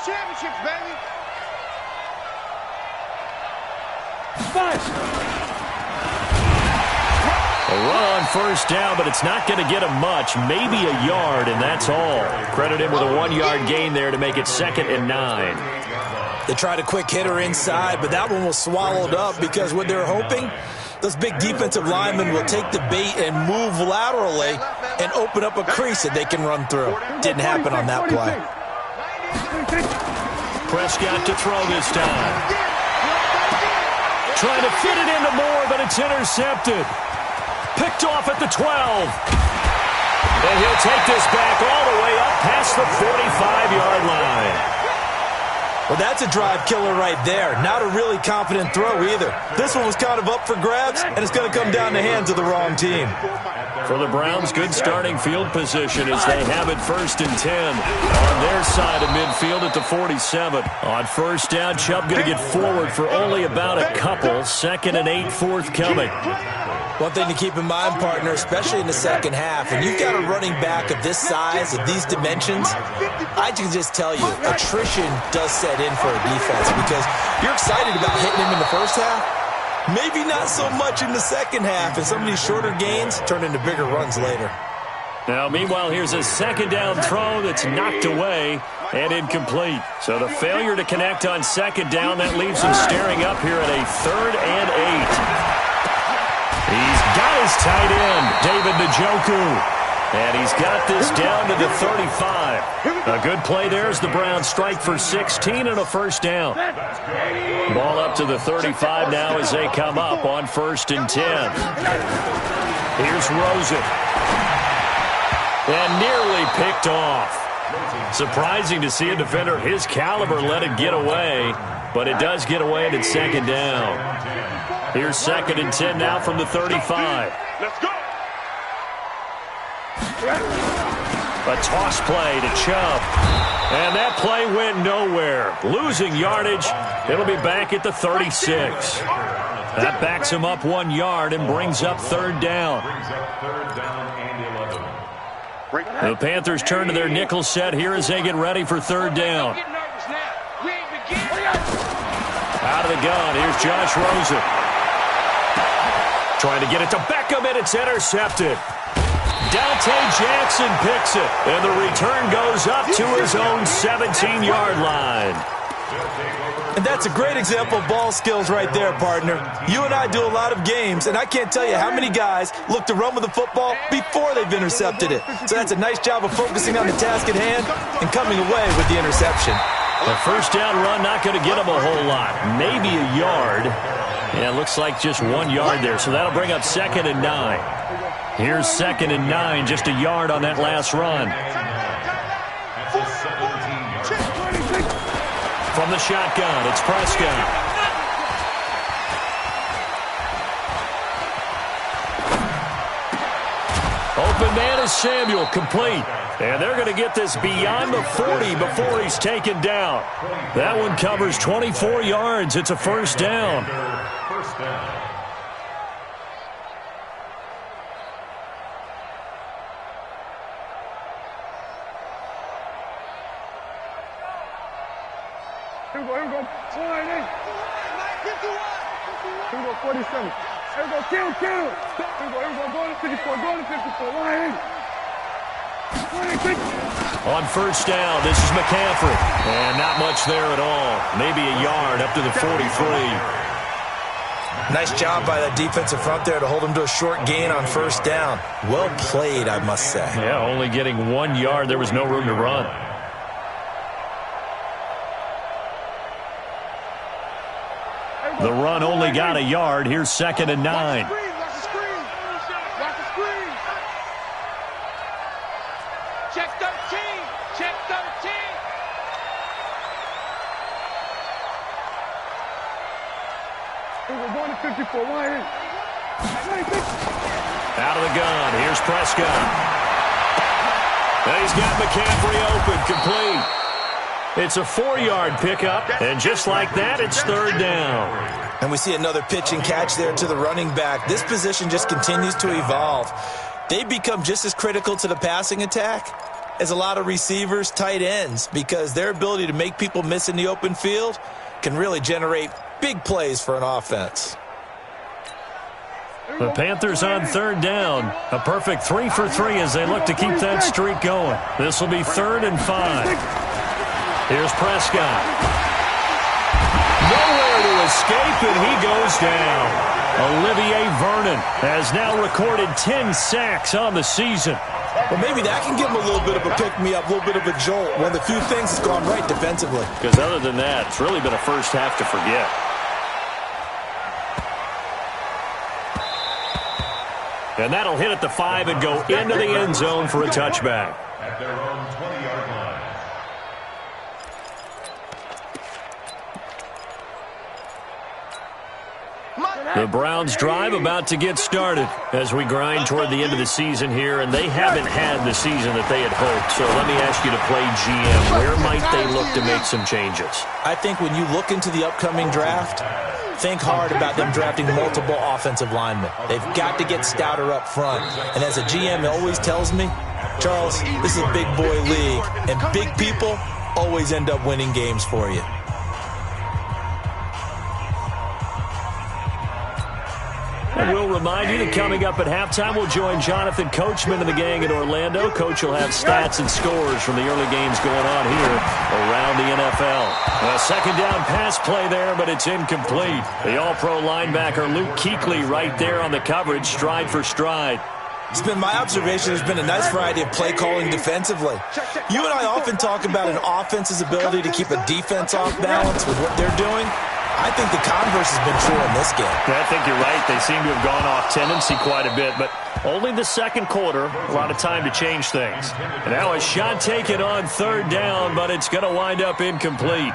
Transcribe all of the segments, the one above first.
championships, baby. A run on first down, but it's not going to get him much. Maybe a yard, and that's all. Credit him with a 1-yard gain there to make it 2nd and 9. They tried a quick hitter inside, but that one was swallowed up because what they're hoping, those big defensive linemen will take the bait and move laterally and open up a crease that they can run through. Didn't happen on that play. Prescott to throw this time. Trying to fit it into Moore, but it's intercepted. Picked off at the 12. And he'll take this back all the way up past the 45-yard line. Well, that's a drive killer right there. Not a really confident throw either. This one was kind of up for grabs, and it's going to come down the hands of the wrong team. For the Browns, good starting field position as they have it 1st and 10 on their side of midfield at the 47. On first down, Chubb going to get forward for only about a couple. 2nd and 8 forthcoming. One thing to keep in mind, partner, especially in the second half, when you've got a running back of this size, of these dimensions, I can just tell you, attrition does set in for a defense because you're excited about hitting him in the first half. Maybe not so much in the second half, and some of these shorter gains turn into bigger runs later. Now, meanwhile, here's a 2nd down throw that's knocked away and incomplete. So the failure to connect on 2nd down, that leaves him staring up here at a 3rd and 8. He's got his tight end, David Njoku. And he's got this down to the 35. A good play there as the Browns strike for 16 and a 1st down. Ball up to the 35 now as they come up on 1st and 10. Here's Rosen. And nearly picked off. Surprising to see a defender his caliber let it get away, but it does get away and it's 2nd down. Here's 2nd and 10 now from the 35. Let's go. A toss play to Chubb. And that play went nowhere. Losing yardage. It'll be back at the 36. That backs him up 1 yard and brings up 3rd down. The Panthers turn to their nickel set here as they get ready for 3rd down. Out of the gun, here's Josh Rosen. Trying to get it to Beckham, and it's intercepted. Dante Jackson picks it, and the return goes up to his own 17-yard line. And that's a great example of ball skills right there, partner. You and I do a lot of games, and I can't tell you how many guys look to run with the football before they've intercepted it. So that's a nice job of focusing on the task at hand and coming away with the interception. The 1st down run not going to get him a whole lot. Maybe a yard. Yeah, it looks like just 1 yard there, so that'll bring up 2nd and 9. Here's 2nd and 9, just a yard on that last run. From the shotgun, it's Prescott. Open man is Samuel, complete. And they're going to get this beyond the 40 before he's taken down. That one covers 24 yards. It's a 1st down. Here we go. 47. Here we go, kill. Here we go, go to 54, Lion. On 1st down, this is McCaffrey. And not much there at all. Maybe a yard up to the 43. Nice job by that defensive front there to hold him to a short gain on 1st down. Well played, I must say. Yeah, only getting 1 yard. There was no room to run. The run only got a yard. Here's 2nd and 9. Watch the screen. Check 13. We're going to 54. Lion. Out of the gun. Here's Prescott. And he's got McCaffrey open, complete. It's a 4-yard pickup, and just like that, it's 3rd down. And we see another pitch and catch there to the running back. This position just continues to evolve. They become just as critical to the passing attack is a lot of receivers, tight ends, because their ability to make people miss in the open field can really generate big plays for an offense. The Panthers on third down. A perfect 3 for 3 as they look to keep that streak going. This will be 3rd and 5. Here's Prescott. Nowhere to escape, and he goes down. Olivier Vernon has now recorded 10 sacks on the season. Well, maybe that can give him a little bit of a pick-me-up, a little bit of a jolt. One of the few things that's gone right defensively. Because other than that, it's really been a first half to forget. And that'll hit at the 5 and go into the end zone for a touchback. At their own 20-yard line. The Browns drive about to get started as we grind toward the end of the season here, and they haven't had the season that they had hoped. So let me ask you to play GM. Where might they look to make some changes? I think when you look into the upcoming draft, think hard about them drafting multiple offensive linemen. They've got to get stouter up front. And as a GM always tells me, Charles, this is a big boy league, and big people always end up winning games for you. And we'll remind you that coming up at halftime, we'll join Jonathan Coachman and the gang in Orlando. Coach will have stats and scores from the early games going on here around the NFL. A second down pass play there, but it's incomplete. The all-pro linebacker Luke Kuechly right there on the coverage, stride for stride. It's been my observation there's been a nice variety of play calling defensively. You and I often talk about an offense's ability to keep a defense off balance with what they're doing. I think the converse has been true in this game. I think you're right. They seem to have gone off tendency quite a bit, but only the second quarter, a lot of time to change things. And now a shot taken on third down, but it's going to wind up incomplete.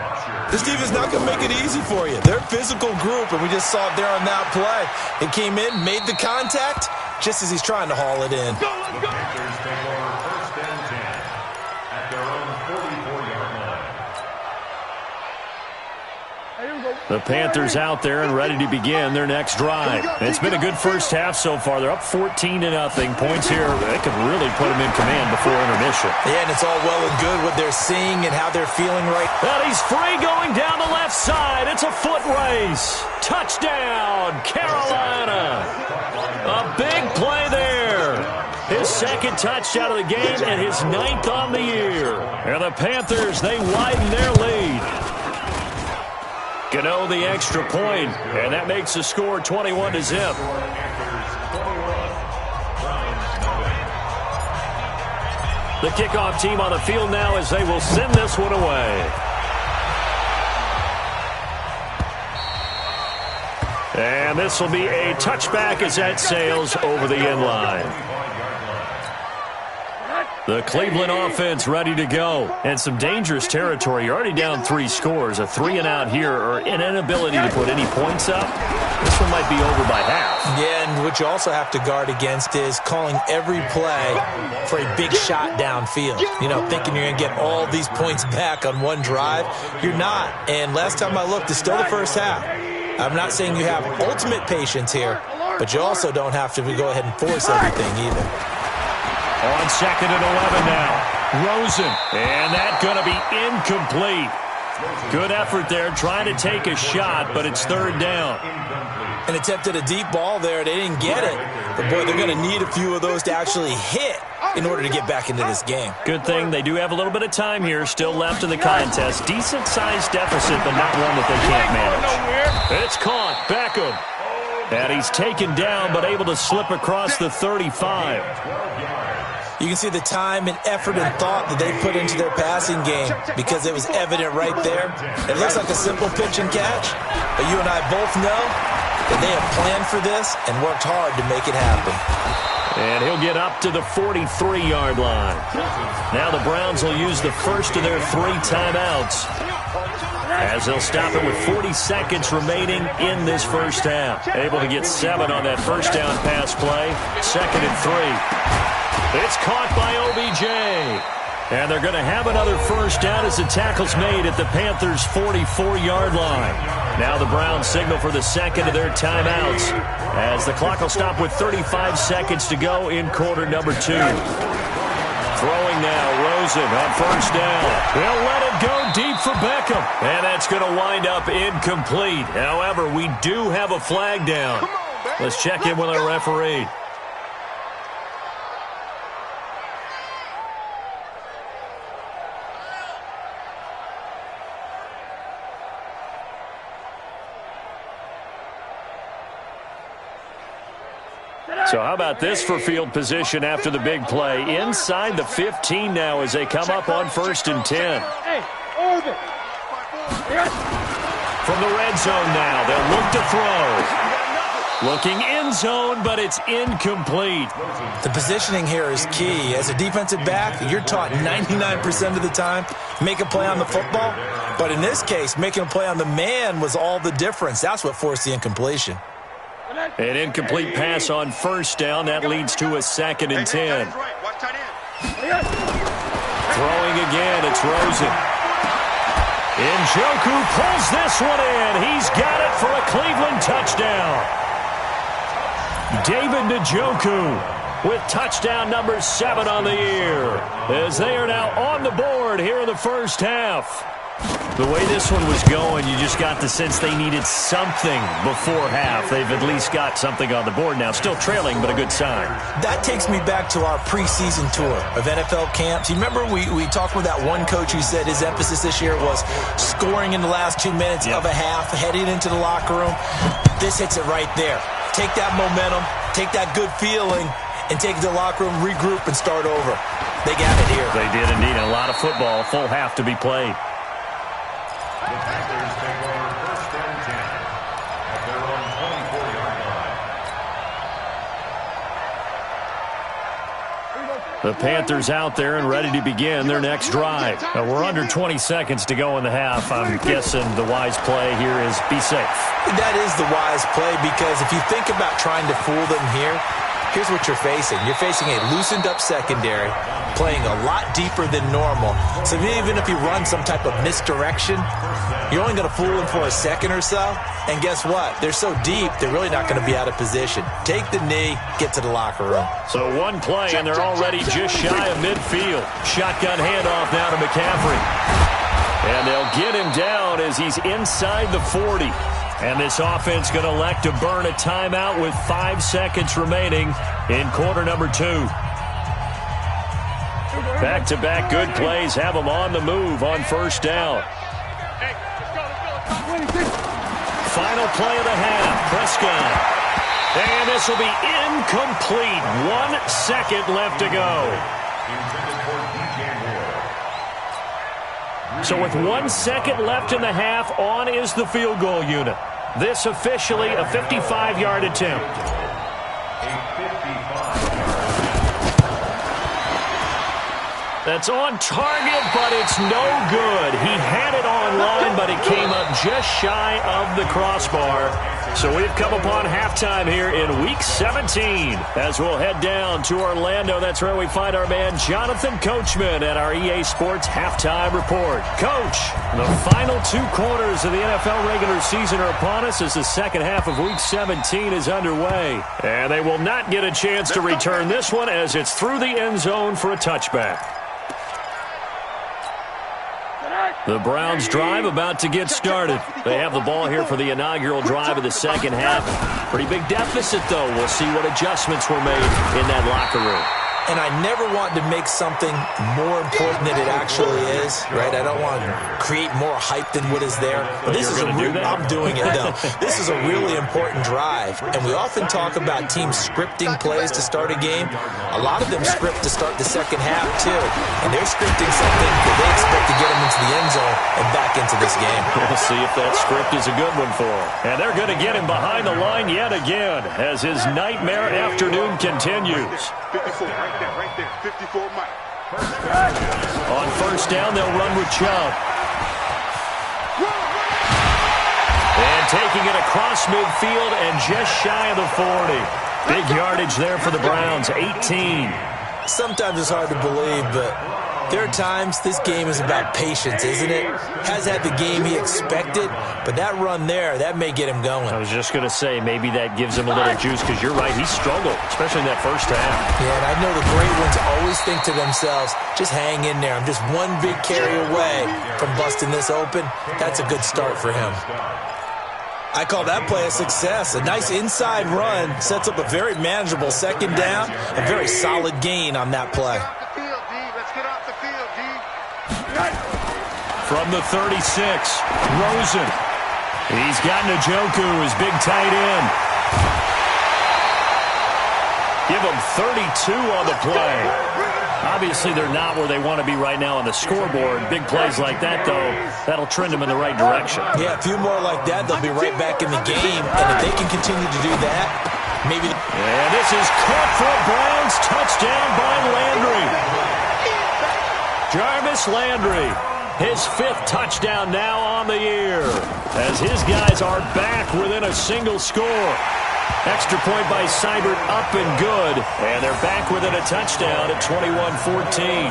This defense is not going to make it easy for you. They're a physical group, and we just saw it there on that play. It came in, made the contact, just as he's trying to haul it in. Panthers take over 1st and 10 at their own 44-yard line. The Panthers out there and ready to begin their next drive. It's been a good first half so far. They're up 14-0. Points here, they could really put them in command before intermission. Yeah, and it's all well and good what they're seeing and how they're feeling right. But he's free going down the left side. It's a foot race. Touchdown, Carolina. A big play there. His second touchdown of the game and his 9th on the year. And the Panthers, they widen their lead. Gano the extra point, and that makes the score 21-0. The kickoff team on the field now as they will send this one away. And this will be a touchback as that sails over the end line. The Cleveland offense ready to go. And some dangerous territory. You're already down 3 scores. A 3-and-out here or an inability to put any points up. This one might be over by half. Yeah, and what you also have to guard against is calling every play for a big shot downfield. You know, thinking you're going to get all these points back on one drive. You're not. And last time I looked, it's still the first half. I'm not saying you have ultimate patience here, but you also don't have to go ahead and force everything either. On 2nd and 11 now. Rosen. And that's going to be incomplete. Good effort there trying to take a shot, but it's 3rd down. An attempt at a deep ball there. They didn't get it. But, boy, they're going to need a few of those to actually hit in order to get back into this game. Good thing they do have a little bit of time here still left in the contest. Decent-sized deficit, but not one that they can't manage. It's caught. Beckham. And he's taken down, but able to slip across the 35. You can see the time and effort and thought that they put into their passing game because it was evident right there. It looks like a simple pitch and catch, but you and I both know that they have planned for this and worked hard to make it happen. And he'll get up to the 43-yard line. Now the Browns will use the first of their 3 timeouts as they'll stop it with 40 seconds remaining in this first half. Able to get 7 on that first down pass play. 2nd and 3. It's caught by OBJ. And they're going to have another first down as the tackle's made at the Panthers' 44-yard line. Now the Browns signal for the second of their timeouts as the clock will stop with 35 seconds to go in quarter number 2. Throwing now, Rosen on first down. They'll let it go deep for Beckham. And that's going to wind up incomplete. However, we do have a flag down. Let's check in with our referee. So how about this for field position after the big play? Inside the 15 now as they come up on 1st and 10. From the red zone now, they'll look to throw. Looking end zone, but it's incomplete. The positioning here is key. As a defensive back, you're taught 99% of the time, make a play on the football. But in this case, making a play on the man was all the difference. That's what forced the incompletion. An incomplete pass on first down. That leads to a 2nd and 10. Throwing again, it's Rosen. Njoku pulls this one in. He's got it for a Cleveland touchdown. David Njoku with touchdown number 7 on the year, as they are now on the board here in the first half. The way this one was going, you just got the sense they needed something before half. They've at least got something on the board now. Still trailing, but a good sign. That takes me back to our preseason tour of NFL camps. You remember we talked with that one coach who said his emphasis this year was scoring in the last 2 minutes of a half, heading into the locker room. This hits it right there. Take that momentum, take that good feeling, and take it to the locker room, regroup, and start over. They got it here. They did indeed. A lot of football, full half to be played. The Panthers take over 1st and 10 at their own 24-yard line. The Panthers out there and ready to begin their next drive. We're under 20 seconds to go in the half. I'm guessing the wise play here is be safe. That is the wise play, because if you think about trying to fool them here, here's what you're facing. You're facing a loosened-up secondary, playing a lot deeper than normal. So even if you run some type of misdirection, you're only going to fool them for a second or so. And guess what? They're so deep, they're really not going to be out of position. Take the knee, get to the locker room. So one play, and they're already just shy of midfield. Shotgun handoff now to McCaffrey. And they'll get him down as he's inside the 40. And this offense going to elect to burn a timeout with 5 seconds remaining in quarter number 2. Back-to-back good plays have them on the move on first down. Final play of the half, Prescott. And this will be incomplete. 1 second left to go. So with 1 second left in the half, on is the field goal unit. This officially a 55-yard attempt. That's on target, but it's no good. He had it on line, but it came up just shy of the crossbar. So we've come upon halftime here in Week 17 as we'll head down to Orlando. That's where we find our man Jonathan Coachman at our EA Sports Halftime Report. Coach, the final 2 quarters of the NFL regular season are upon us as the second half of Week 17 is underway. And they will not get a chance to return this one as it's through the end zone for a touchback. The Browns drive about to get started. They have the ball here for the inaugural drive of the second half. Pretty big deficit, though. We'll see what adjustments were made in that locker room. And I never want to make something more important than it actually is, right? I don't want to create more hype than what is there. But this is I'm doing it, though. This is a really important drive. And we often talk about teams scripting plays to start a game. A lot of them script to start the second half, too. And they're scripting something that they expect to get them into the end zone and back into this game. We'll see if that script is a good one for him. And they're going to get him behind the line yet again as his nightmare afternoon continues. 54, right there, 54 Mike. On first down, they'll run with Chubb. And taking it across midfield and just shy of the 40. Big yardage there for the Browns, 18. Sometimes it's hard to believe, but There are times this game is about patience, isn't it? Has had the game he expected, but that run there, that may get him going. I was just going to say, maybe that gives him a little juice, because you're right, he struggled, especially in that first half. Yeah, and I know the great ones always think to themselves, just hang in there. I'm just one big carry away from busting this open. That's a good start for him. I call that play a success. A nice inside run sets up a very manageable second down, a very solid gain on that play. From the 36, Rosen. He's got Njoku, his big tight end. Give him 32 on the play. Obviously, they're not where they want to be right now on the scoreboard. Big plays like that, though, that'll trend them in the right direction. Yeah, a few more like that, they'll be right back in the game. And if they can continue to do that, maybe... And this is caught for a Browns touchdown by Landry. Jarvis Landry, his 5th touchdown now on the year, as his guys are back within a single score. Extra point by Seibert, up and good. And they're back within a touchdown at 21-14.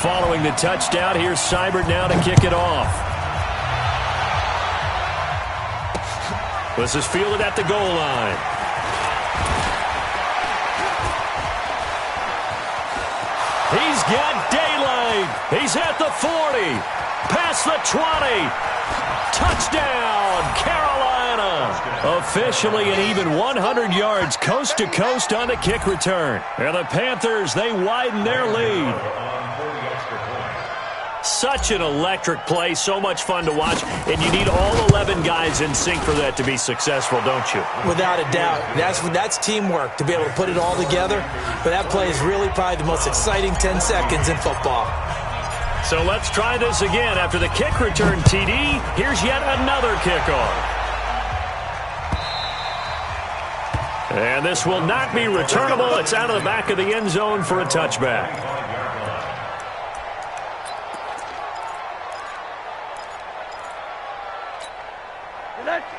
Following the touchdown, here's Seibert now to kick it off. This is fielded at the goal line. He's got daylight. He's at the 40. Past the 20. Touchdown, Carolina. Officially an even 100 yards coast to coast on the kick return. And the Panthers, they widen their lead. Such an electric play, so much fun to watch, and you need all 11 guys in sync for that to be successful, don't you? Without a doubt. That's teamwork, to be able to put it all together. But that play is really probably the most exciting 10 seconds in football. So let's try this again. After the kick return, TD, here's yet another kickoff. And this will not be returnable. It's out of the back of the end zone for a touchback.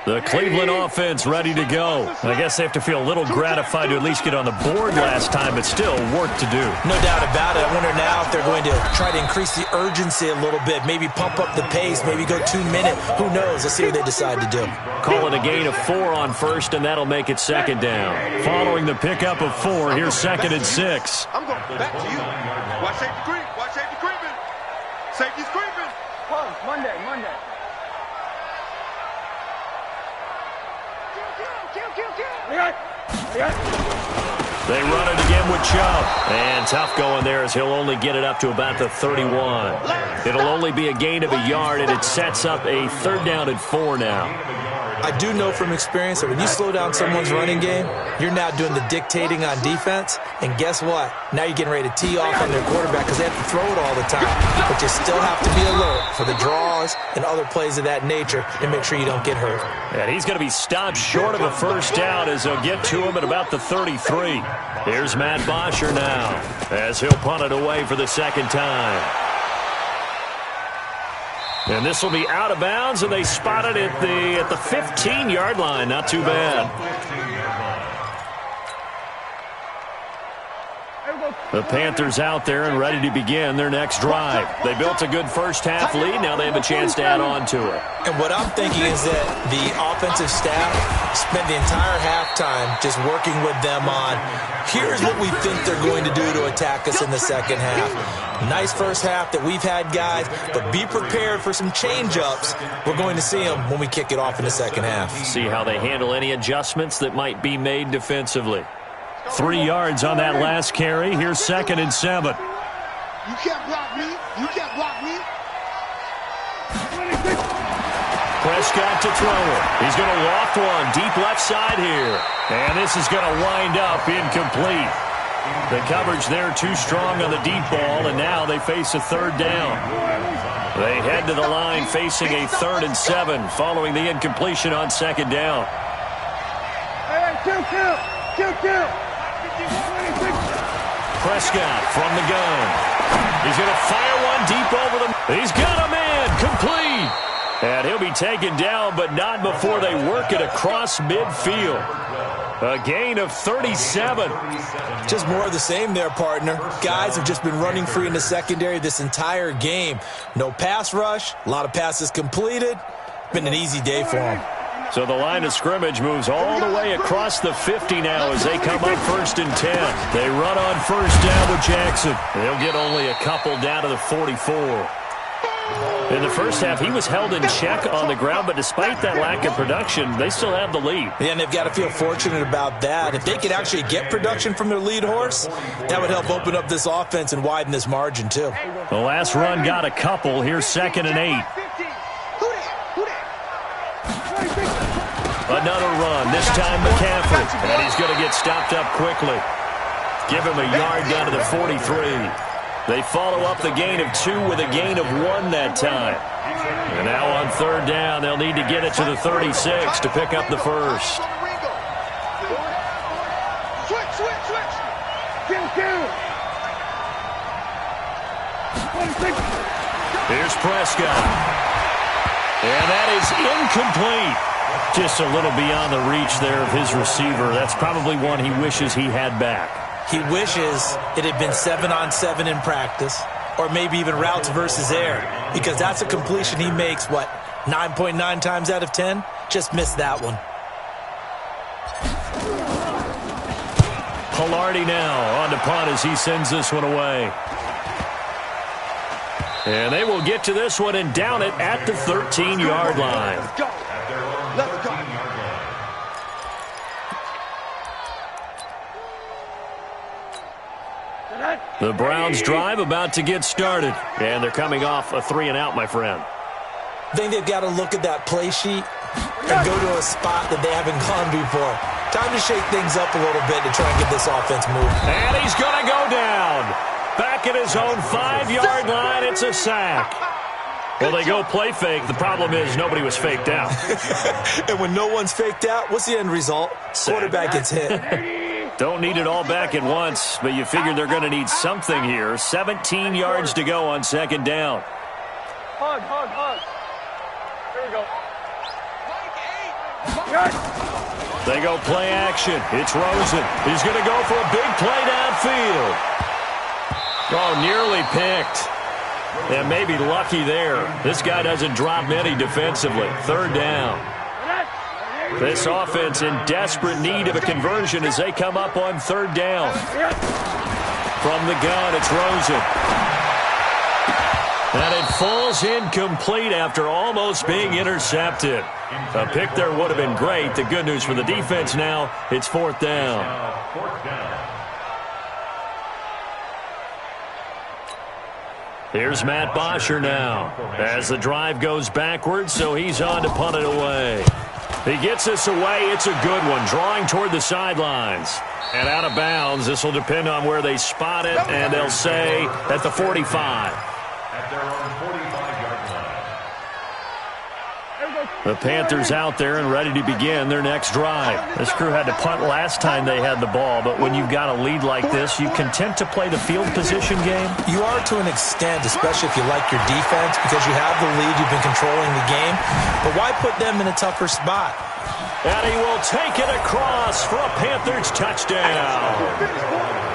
The Cleveland offense ready to go. I guess they have to feel a little gratified to at least get on the board last time, but still work to do. No doubt about it. I wonder now if they're going to try to increase the urgency a little bit, maybe pump up the pace, maybe go 2 minute. Who knows? Let's see what they decide to do. Call it a gain of 4 on first, and that'll make it second down. Following the pickup of 4, here's 2nd and 6. I'm going back to you. Watch safety creep. Watch safety creeping. Safety's creeping. Monday. They run it again with Chubb. And tough going there as he'll only get it up to about the 31. It'll only be a gain of a yard, and it sets up a 3rd down and 4 now. I do know from experience that when you slow down someone's running game, you're now doing the dictating on defense. And guess what? Now you're getting ready to tee off on their quarterback because they have to throw it all the time. But you still have to be alert for the draws and other plays of that nature and make sure you don't get hurt. And he's going to be stopped short of a 1st down as they'll get to him at about the 33. Here's Matt Bosher now as he'll punt it away for the 2nd time. And this will be out of bounds, and they spot it at the 15-yard line. Not too bad. The Panthers out there and ready to begin their next drive. They built a good first-half lead. Now they have a chance to add on to it. And what I'm thinking is that the offensive staff spent the entire halftime just working with them on, here's what we think they're going to do to attack us in the second half. Nice first half that we've had, guys, but be prepared for some change-ups. We're going to see them when we kick it off in the second half. See how they handle any adjustments that might be made defensively. 3 yards on that last carry. Here's 2nd and 7. You can't block me. You can't block me. Prescott to throw it. He's going to loft one deep left side here. And this is going to wind up incomplete. The coverage there too strong on the deep ball, and now they face a 3rd down. They head to the line facing a 3rd and 7 following the incompletion on 2nd down. Kill. Prescott from the gun. He's going to fire one deep over them. He's got a man complete. And he'll be taken down, but not before they work it across midfield. A gain of 37. Just more of the same there, partner. Guys have just been running free in the secondary this entire game. No pass rush, a lot of passes completed. Been an easy day for them. So the line of scrimmage moves all the way across the 50 now as they come up 1st and 10. They run on 1st down with Jackson. They'll get only a couple down to the 44. In the first half, he was held in check on the ground, but despite that lack of production, they still have the lead. Yeah, and they've got to feel fortunate about that. If they could actually get production from their lead horse, that would help open up this offense and widen this margin, too. The last run got a couple. Here's 2nd and 8. Another run, this time McCaffrey. And he's going to get stopped up quickly. Give him a yard down to the 43. They follow up the gain of 2 with a gain of 1 that time. And now on 3rd down, they'll need to get it to the 36 to pick up the first. Here's Prescott. And that is incomplete. Just a little beyond the reach there of his receiver. That's probably one he wishes he had back. He wishes it had been 7-on-7 in practice, or maybe even routes versus air, because that's a completion he makes, 9.9 times out of 10? Just missed that one. Pilardi now on to punt as he sends this one away. And they will get to this one and down it at the 13-yard line. Let's go. The Browns drive about to get started. And they're coming off a 3-and-out, my friend. I think they've got to look at that play sheet and go to a spot that they haven't gone before. Time to shake things up a little bit to try and get this offense moving. And he's going to go down. Back at his own 5-yard line, it's a sack. Well, they go play fake. The problem is nobody was faked out. And when no one's faked out, what's the end result? Quarterback gets hit. Don't need it all back at once, but you figure they're going to need something here. 17 yards to go on 2nd down. Hug. Here we go. They go play action. It's Rosen. He's going to go for a big play downfield. Oh, nearly picked. And maybe lucky there. This guy doesn't drop many defensively. 3rd down. This offense in desperate need of a conversion as they come up on 3rd down. From the gun, it's Rosen. And it falls incomplete after almost being intercepted. A pick there would have been great. The good news for the defense now, it's 4th down. Here's Matt Bosher now as the drive goes backwards, so he's on to punt it away. He gets this away. It's a good one, drawing toward the sidelines. And out of bounds, this will depend on where they spot it, and they'll say at the 45. At their own 45-yard line. The Panthers out there and ready to begin their next drive. This crew had to punt last time they had the ball, but when you've got a lead like this, you content to play the field position game? You are to an extent, especially if you like your defense, because you have the lead, you've been controlling the game. But why put them in a tougher spot? And he will take it across for a Panthers touchdown.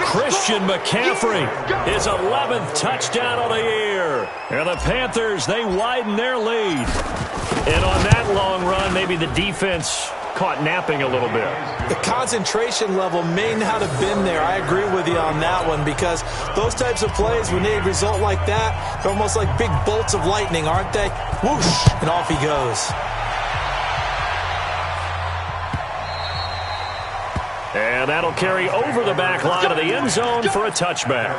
Christian McCaffrey, his 11th touchdown of the year. And the Panthers, they widen their lead. And on that long run, maybe the defense caught napping a little bit. The concentration level may not have been there. I agree with you on that one, because those types of plays, when they result like that, they're almost like big bolts of lightning, aren't they? Whoosh, and off he goes. And that'll carry over the back line of the end zone for a touchback.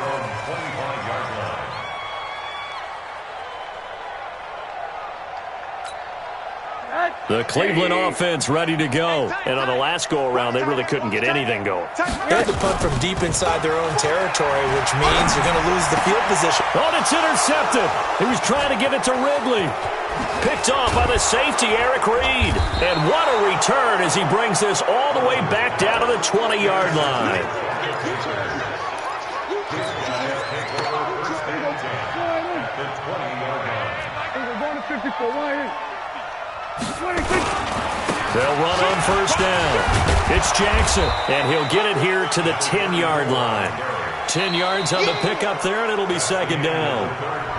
The Cleveland offense ready to go. And on the last go-around, they really couldn't get anything going. They had to punt from deep inside their own territory, which means you're going to lose the field position. Oh, it's intercepted. He was trying to give it to Ridley. Picked off by the safety, Eric Reed. And what a return as he brings this all the way back down to the 20-yard line. They'll run on first down. It's Jackson, and he'll get it here to the 10-yard line. 10 yards on the pickup there, and it'll be second down.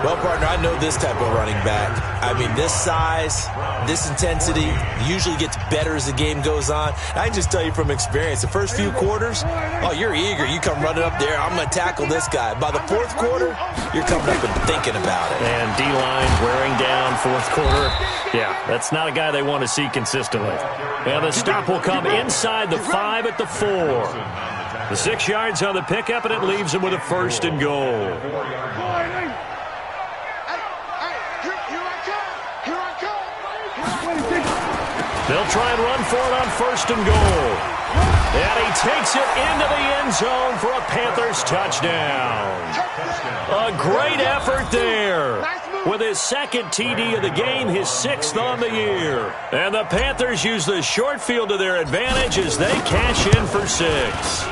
Well, partner, I know this type of running back. I mean, this size, this intensity usually gets better as the game goes on. I can just tell you from experience, the first few quarters, oh, you're eager. You come running up there, I'm going to tackle this guy. By the fourth quarter, you're coming up and thinking about it. And D-line wearing down fourth quarter. Yeah, that's not a guy they want to see consistently. And the stop will come inside the 5 at the 4. The 6 yards on the pickup, and it leaves him with a first and goal. They'll try and run for it on first and goal. And he takes it into the end zone for a Panthers touchdown. A great effort there. With his second TD of the game, his 6th on the year. And the Panthers use the short field to their advantage as they cash in for 6.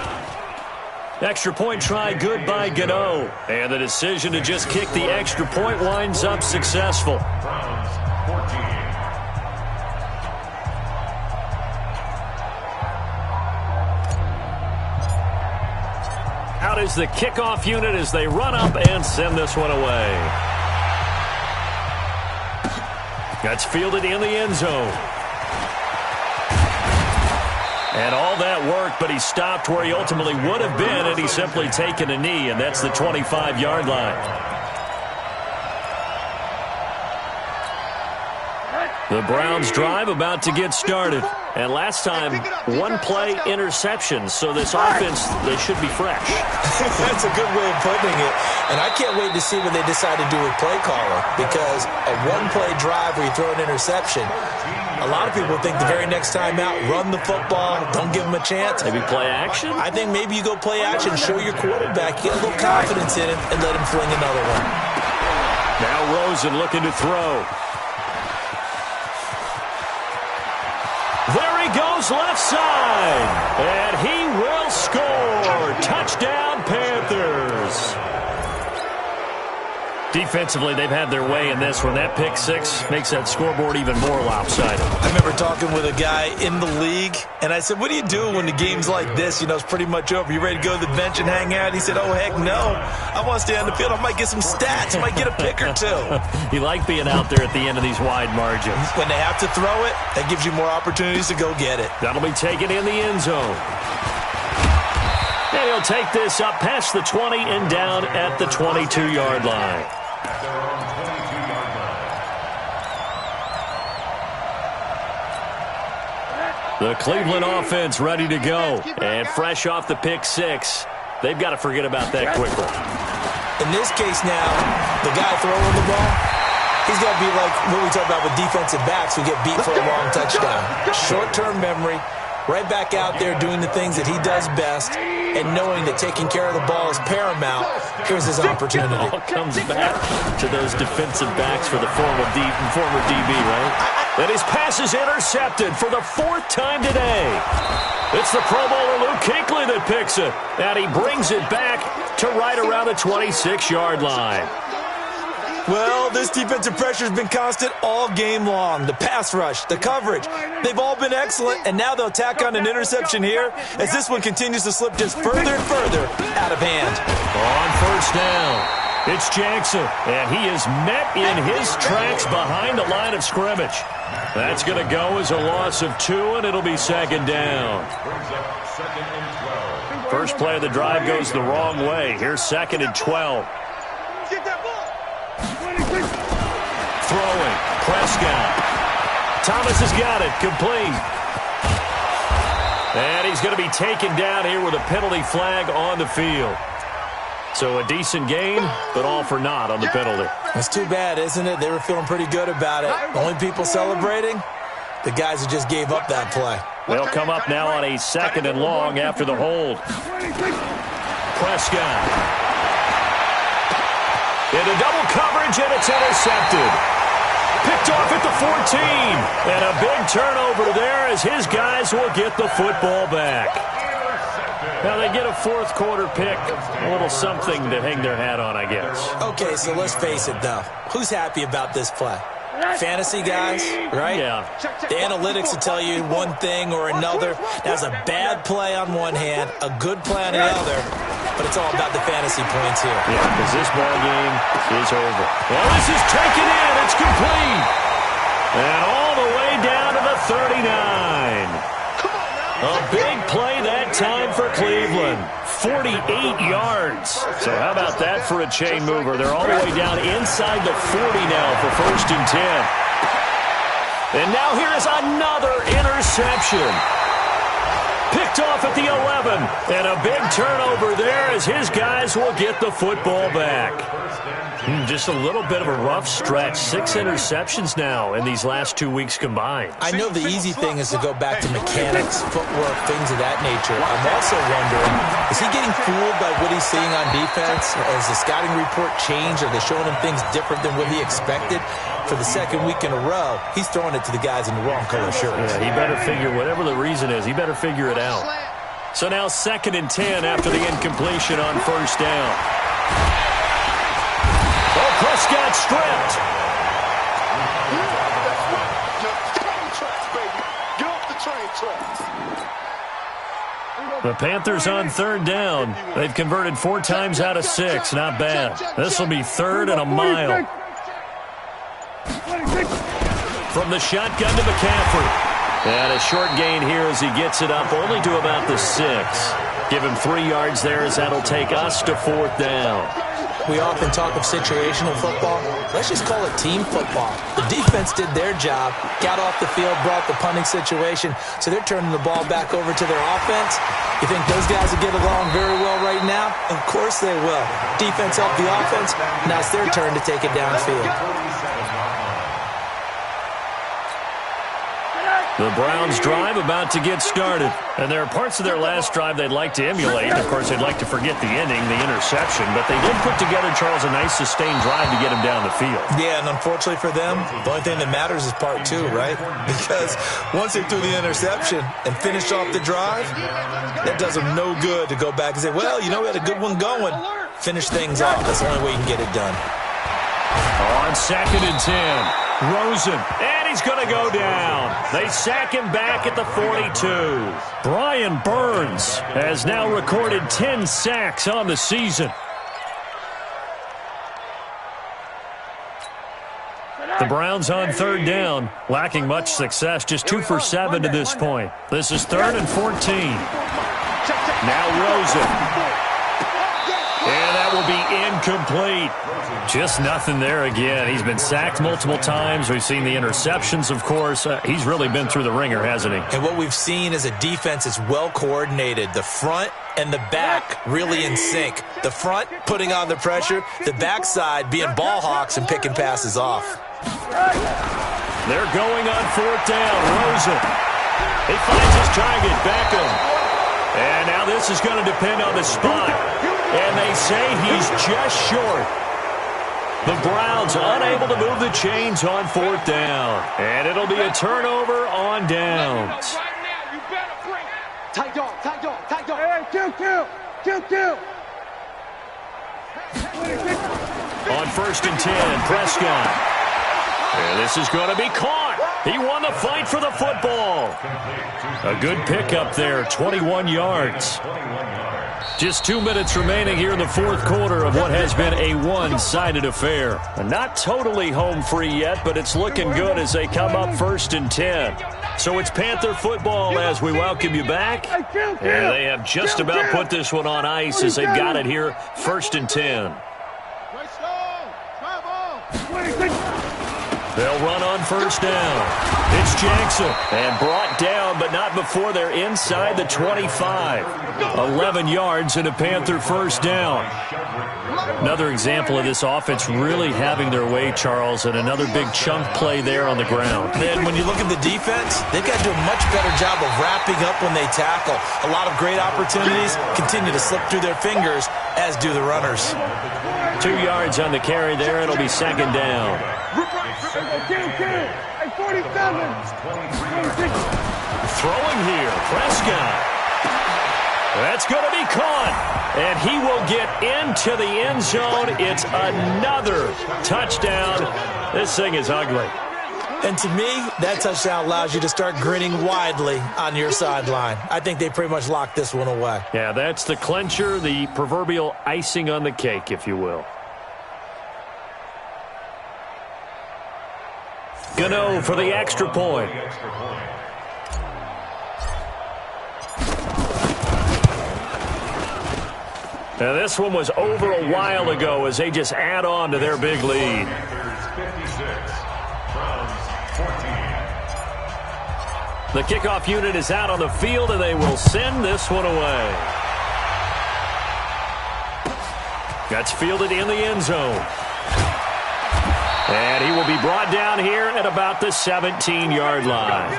Extra point try good by Gano. And the decision to just kick the extra point winds up successful. Out is the kickoff unit as they run up and send this one away. That's fielded in the end zone. And all that work, but he stopped where he ultimately would have been had he simply taken a knee, and that's the 25-yard line. The Browns drive about to get started. And last time, one-play interceptions, so this offense, they should be fresh. That's a good way of putting it. And I can't wait to see what they decide to do with play caller, because a one-play drive where you throw an interception, a lot of people think the very next time out, run the football, don't give them a chance. Maybe play action? I think maybe you go play action, show your quarterback, get a little confidence in him, and let him fling another one. Now Rosen looking to throw. There he goes left side, and he will score. Touchdown, Panthers. Defensively, they've had their way in this one. That pick 6 makes that scoreboard even more lopsided. I remember talking with a guy in the league, and I said, what do you do when the game's like this? You know, it's pretty much over. You ready to go to the bench and hang out? He said, oh, heck no. I want to stay on the field. I might get some stats. I might get a pick or two. You like being out there at the end of these wide margins. When they have to throw it, that gives you more opportunities to go get it. That'll be taken in the end zone. And he'll take this up past the 20 and down at the 22-yard line. The Cleveland offense ready to go. And fresh off the pick 6, they've got to forget about that quickly. In this case now, the guy throwing the ball, he's got to be like what we talk about with defensive backs who get beat for a long touchdown. Short-term memory, right back out there doing the things that he does best, and knowing that taking care of the ball is paramount. Here's his opportunity. It all comes back to those defensive backs for the former DB, right? And his pass is intercepted for the 4th time today. It's the Pro Bowler Luke Kuechly that picks it, and he brings it back to right around the 26-yard line. Well, this defensive pressure has been constant all game long. The pass rush, the coverage, they've all been excellent, and now they'll tack on an interception here as this one continues to slip just further and further out of hand. On first down, it's Jackson, and he is met in his tracks behind the line of scrimmage. That's going to go as a loss of 2, and it'll be second down. First play of the drive goes the wrong way. Here's 2nd and 12. Throwing, Prescott. Thomas has got it, complete. And he's going to be taken down here with a penalty flag on the field. So a decent gain, but all for naught on the penalty. It's too bad, isn't it? They were feeling pretty good about it. Only people celebrating, the guys who just gave up that play. They'll come up now on a 2nd and long after the hold. Prescott. Into double coverage, and it's intercepted. Picked off at the 14. And a big turnover there as his guys will get the football back. Now they get a 4th quarter pick, a little something to hang their hat on, I guess. Okay, so let's face it, though. Who's happy about this play? Fantasy guys, right? Yeah. The analytics will tell you one thing or another. That's a bad play on one hand, a good play on the other, but it's all about the fantasy points here. Yeah, because this ball game is over. Well, this is taken in. It's complete. And all the way down to the 39. A big play that time for Cleveland. 48 yards. So how about that for a chain mover? They're all the way down inside the 40 now for 1st and 10. And now here is another interception. Picked off at the 11. And a big turnover there as his guys will get the football back. Just a little bit of a rough stretch. 6 interceptions now in these last 2 weeks combined. I know the easy thing is to go back to mechanics, footwork, things of that nature. I'm also wondering, is he getting fooled by what he's seeing on defense? Has the scouting report changed? Are they showing him things different than what he expected? For the second week in a row, he's throwing it to the guys in the wrong color shirts. Yeah, he better figure, whatever the reason is, he better figure it out. So now 2nd and 10 after the incompletion on 1st down. Oh, Prescott stripped. The Panthers on 3rd down. They've converted 4 times out of 6. Not bad. This will be 3rd and a mile. From the shotgun to McCaffrey. And a short gain here as he gets it up only to about the 6. Give him 3 yards there as that'll take us to 4th down. We often talk of situational football. Let's just call it team football. The defense did their job, got off the field, brought the punting situation, so they're turning the ball back over to their offense. You think those guys will get along very well right now? Of course they will. Defense helped the offense. Now it's their turn to take it downfield. The Browns drive about to get started. And there are parts of their last drive they'd like to emulate. Of course, they'd like to forget the ending, the interception. But they did put together, Charles, a nice sustained drive to get him down the field. Yeah, and unfortunately for them, the only thing that matters is part 2, right? Because once they threw the interception and finished off the drive, that does them no good to go back and say, well, you know, we had a good one going. Finish things off. That's the only way you can get it done. On 2nd and 10, Rosen. And he's going to go down. They sack him back at the 42. Brian Burns has now recorded 10 sacks on the season. The Browns on 3rd down, lacking much success, just 2 for 7 to this point. This is 3rd and 14. Now Rosen. And that will be incomplete. Just nothing there again. He's been sacked multiple times. We've seen the interceptions, of course. He's really been through the ringer, hasn't he? And what we've seen is a defense that's well coordinated. The front and the back really in sync. The front putting on the pressure. The backside being ball hawks and picking passes off. They're going on 4th down. Rosen. He finds his target. Beckham. And now this is going to depend on the spot. And they say he's just short. The Browns unable to move the chains on 4th down. And it'll be a turnover on downs. Tight dog. Hey, kill. On 1st and 10, Prescott. And this is going to be caught. He won the fight for the football. A good pickup there, 21 yards. Just 2 minutes remaining here in the 4th quarter of what has been a one-sided affair. Not totally home free yet, but it's looking good as they come up 1st and 10. So it's Panther football as we welcome you back. And they have just about put this one on ice as they've got it here, 1st and 10. They'll run on 1st down. It's Jackson. And brought down, but not before they're inside the 25. 11 yards and a Panther 1st down. Another example of this offense really having their way, Charles, and another big chunk play there on the ground. Then when you look at the defense, they've got to do a much better job of wrapping up when they tackle. A lot of great opportunities continue to slip through their fingers, as do the runners. 2 yards on the carry there. It'll be 2nd down. Hey, 47. Throwing here, Prescott. That's going to be caught. And he will get into the end zone. It's another touchdown This thing is ugly. And to me, that touchdown allows you to start grinning widely on your sideline. I think they pretty much locked this one away. Yeah, that's the clincher, the proverbial icing on the cake, if you will. Gano for the extra point. Now, this one was over a while ago as they just add on to their big lead. The kickoff unit is out on the field, and they will send this one away. That's fielded in the end zone. And he will be brought down here at about the 17-yard line.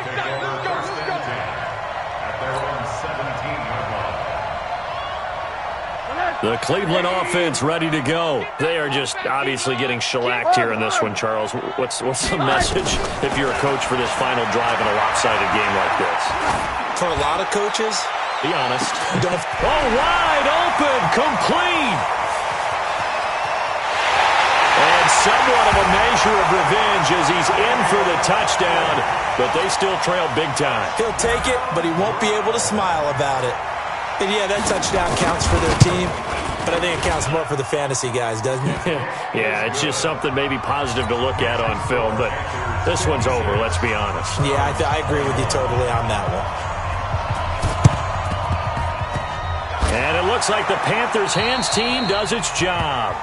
The Cleveland offense ready to go. They are just obviously getting shellacked here in this one, Charles. What's the message if you're a coach for this final drive in a lopsided game like this? For a lot of coaches, be honest. Wide open, complete. And somewhat of a measure of revenge as he's in for the touchdown, but they still trail big time. He'll take it, but he won't be able to smile about it. And yeah, that touchdown counts for their team, but I think it counts more for the fantasy guys, doesn't it? Yeah, it's just something maybe positive to look at on film, but this one's over, let's be honest. Yeah, I agree with you totally on that one. And it looks like the Panthers' hands team does its job.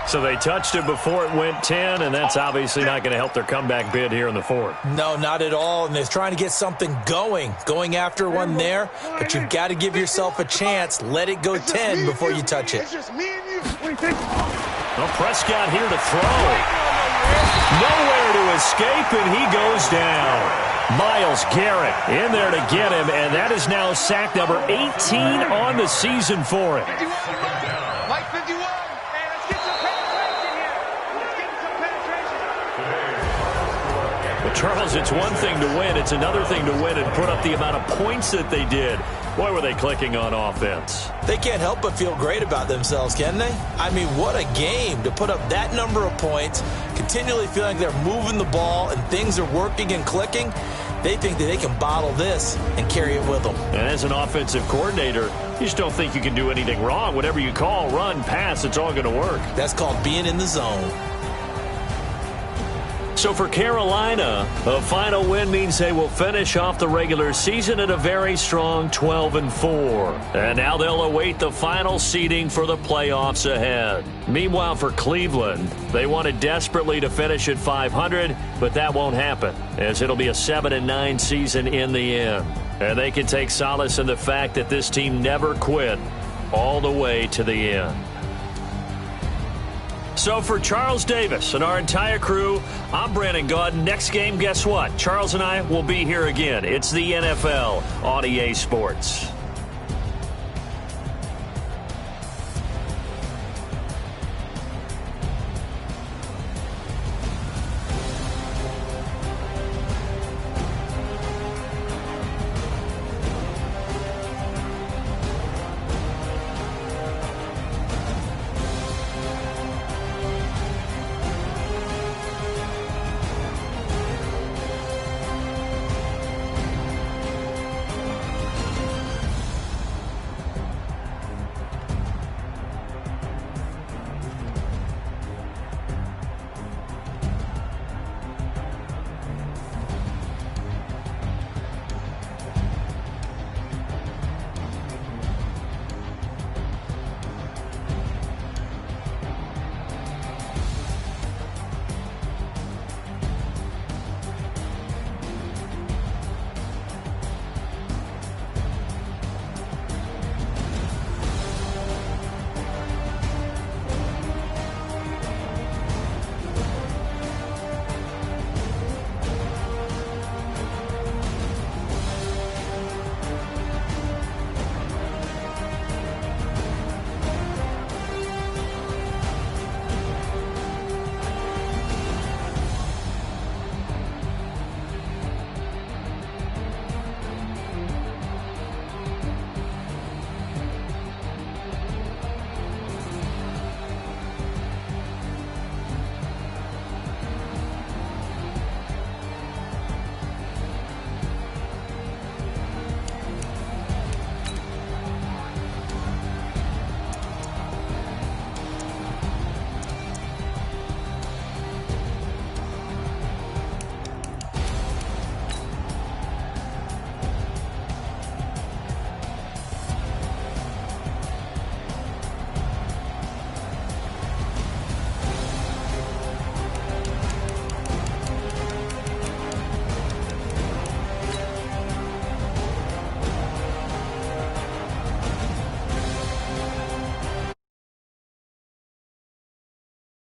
So they touched it before it went 10, and that's obviously not going to help their comeback bid here in the fourth. No, not at all, and they're trying to get something going after one there, but you've got to give yourself a chance. Let it go 10 before you touch it. Well, Prescott here to throw. Nowhere to escape, and he goes down. Myles Garrett in there to get him, and that is now sack number 18 on the season for him. Charles, it's one thing to win. It's another thing to win and put up the amount of points that they did. Boy, were they clicking on offense. They can't help but feel great about themselves, can they? I mean, what a game to put up that number of points, continually feeling like they're moving the ball and things are working and clicking. They think that they can bottle this and carry it with them. And as an offensive coordinator, you just don't think you can do anything wrong. Whatever you call, run, pass, it's all going to work. That's called being in the zone. So for Carolina, a final win means they will finish off the regular season at a very strong 12-4. And now they'll await the final seeding for the playoffs ahead. Meanwhile, for Cleveland, they wanted desperately to finish at 500, but that won't happen, as it'll be a 7-9 season in the end. And they can take solace in the fact that this team never quit all the way to the end. So for Charles Davis and our entire crew, I'm Brandon Gaudin. Next game, guess what? Charles and I will be here again. It's the NFL on EA Sports.